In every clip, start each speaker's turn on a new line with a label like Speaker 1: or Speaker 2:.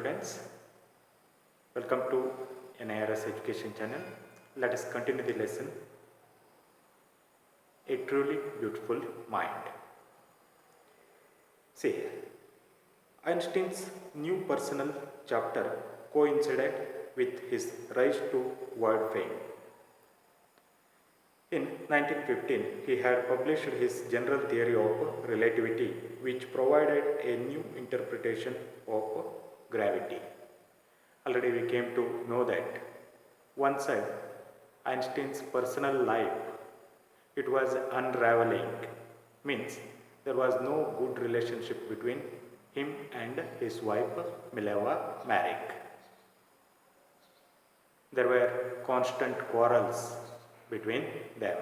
Speaker 1: students, welcome to NIRS Education Channel. Let us continue the lesson, A Truly Beautiful Mind. See, Einstein's new personal chapter coincided with his rise to world fame. In 1915, he had published his general theory of relativity, which provided a new interpretation of gravity. Already we came to know that one side, Einstein's personal life, it was unraveling, means there was no good relationship between him and his wife Mileva Maric. There were constant quarrels between them.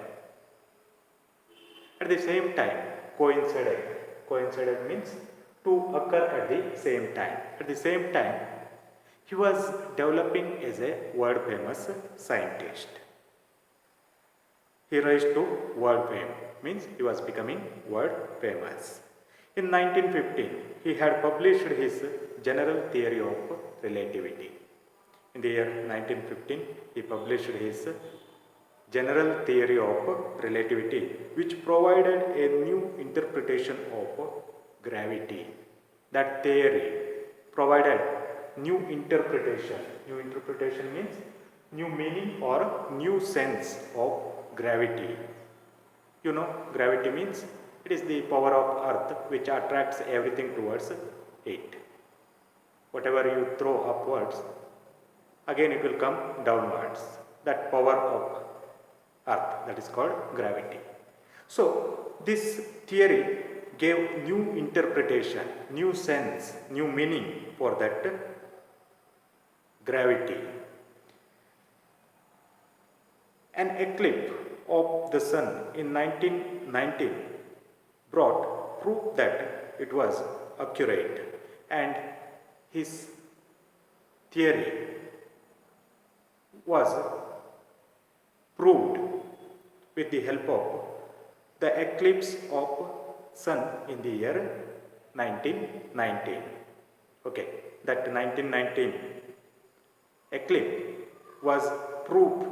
Speaker 1: At the same time, coincided means to occur at the same time. At the same time, he was developing as a world famous scientist. He rose to world fame, means he was becoming world famous. In 1915, he had published his general theory of relativity. In the year 1915, he published his general theory of relativity, which provided a new interpretation of gravity. That theory provided new interpretation. New interpretation means new meaning or new sense of gravity. You know, gravity means it is the power of earth which attracts everything towards it. Whatever you throw upwards, again it will come downwards. That power of earth, that is called gravity. So this theory gave new interpretation, new sense, new meaning for that gravity. An eclipse of the sun in 1919 brought proof that it was accurate, and his theory was proved with the help of the eclipse of sun in the year 1919. Okay, that 1919 eclipse was proof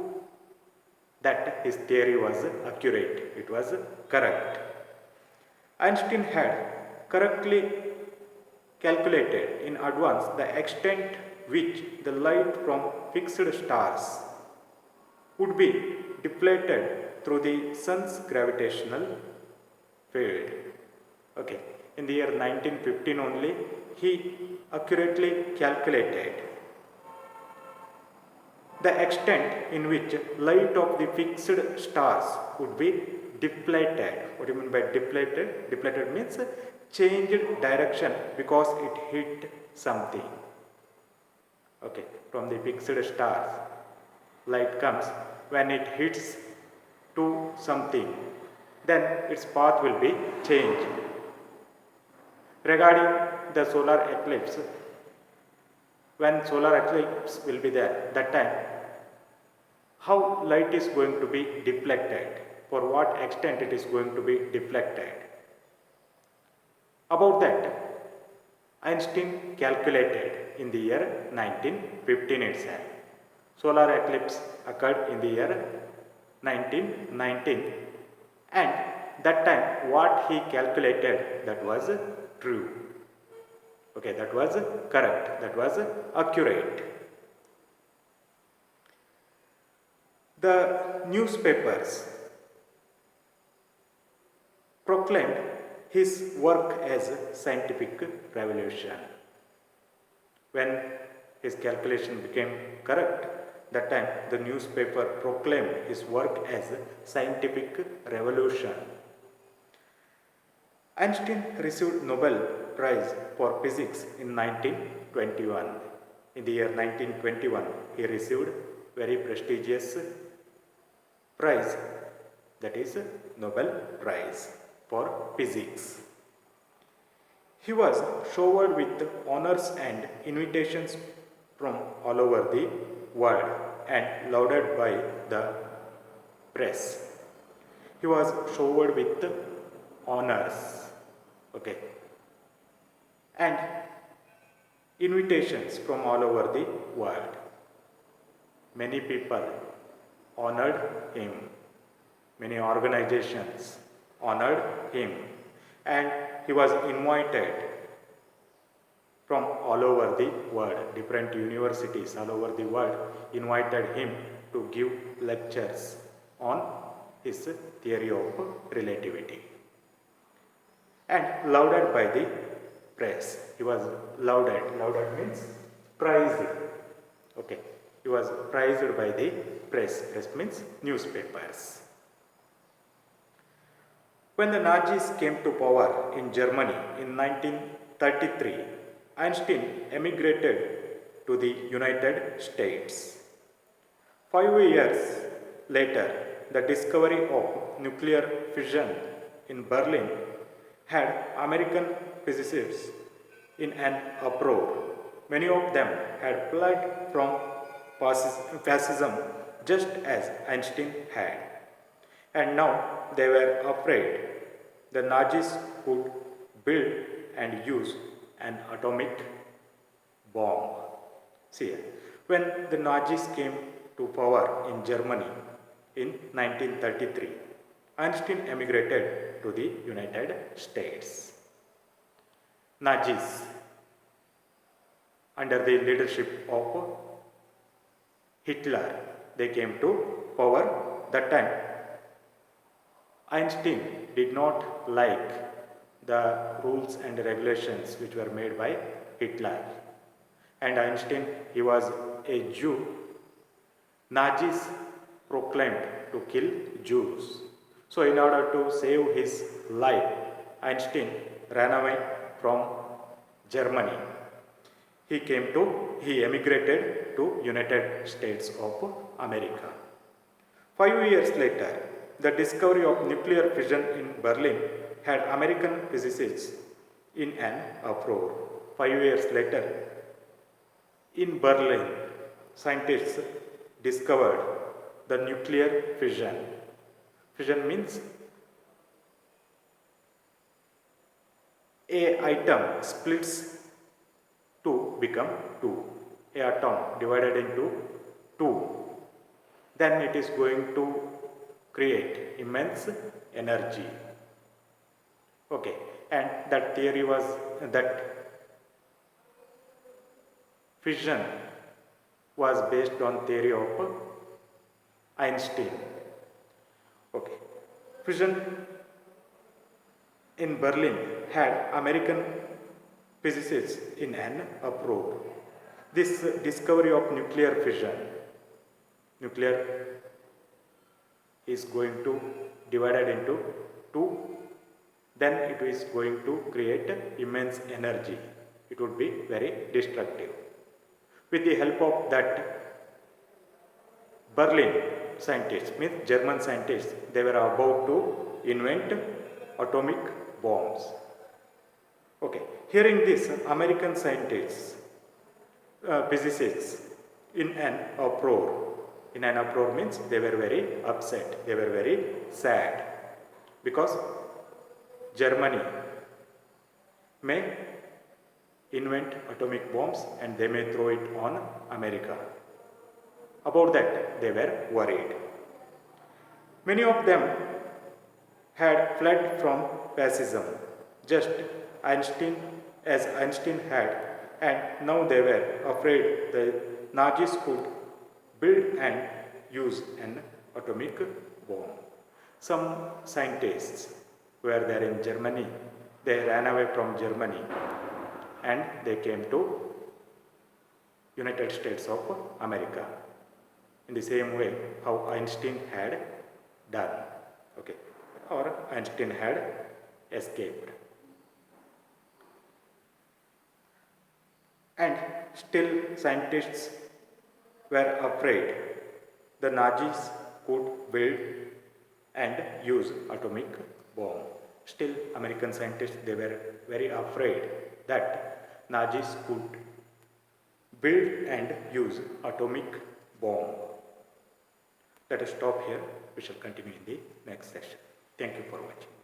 Speaker 1: that his theory was accurate, it was correct. Einstein had correctly calculated in advance the extent which the light from fixed stars would be deflected through the sun's gravitational field. Okay, in the year 1915 only, he accurately calculated the extent in which light of the fixed stars would be deflected. What do you mean by deflected? Deflected means changed direction because it hit something. Okay, from the fixed stars, light comes when it hits to something, then its path will be changed. Regarding the solar eclipse, when solar eclipse will be there, that time, how light is going to be deflected, for what extent it is going to be deflected. About that, Einstein calculated in the year 1915 itself. Solar eclipse occurred in the year 1919, and that time what he calculated, that was true. Okay, that was correct, that was accurate. The newspapers proclaimed his work as scientific revolution. When his calculation became correct, that time the newspaper proclaimed his work as scientific revolution. Einstein received Nobel Prize for Physics in 1921. In the year 1921, he received very prestigious prize, that is Nobel Prize for Physics. He was showered with honors and invitations from all over the world and lauded by the press. He was showered with honors. Okay. And invitations from all over the world. Many people honored him. Many organizations honored him, and he was invited from all over the world. Different universities all over the world invited him to give lectures on his theory of relativity, and lauded by the press. He was lauded. Lauded means prized. Okay. He was prized by the press. Press means newspapers. When the Nazis came to power in Germany in 1933, Einstein emigrated to the United States. 5 years later, the discovery of nuclear fission in Berlin had American physicists in an uproar. Many of them had fled from fascism just as Einstein had. And now they were afraid the Nazis would build and use an atomic bomb. See, when the Nazis came to power in Germany in 1933, Einstein emigrated to the United States. Nazis, under the leadership of Hitler, they came to power. That time, Einstein did not like the rules and regulations which were made by Hitler. And Einstein, he was a Jew. Nazis proclaimed to kill Jews. So in order to save his life, Einstein ran away from Germany. He emigrated to United States of America. 5 years later, the discovery of nuclear fission in Berlin had American physicists in an uproar. 5 years later, in Berlin, scientists discovered the nuclear fission. Fission means a atom splits to become two. A atom divided into two. Then it is going to create immense energy. Okay, and that theory was that fission was based on theory of Einstein. Okay, fission in Berlin had American physicists in an uproar. This discovery of nuclear fission, nuclear is going to divided into two, then it is going to create immense energy. It would be very destructive. With the help of that, Berlin scientists, means German scientists, they were about to invent atomic bombs. Okay, hearing this, American scientists, physicists, in an uproar. In an uproar means they were very upset, they were very sad, because Germany may invent atomic bombs and they may throw it on America. About that, they were worried. Many of them had fled from fascism, just as Einstein had, and now they were afraid the Nazis could build and use an atomic bomb. Some scientists were there in Germany. They ran away from Germany and they came to United States of America. In the same way how Einstein had done. Okay, or Einstein had escaped. And still scientists were afraid the Nazis could build and use atomic bomb. Still American scientists, they were very afraid that Nazis could build and use atomic bomb. Let us stop here. We shall continue in the next session. Thank you for watching.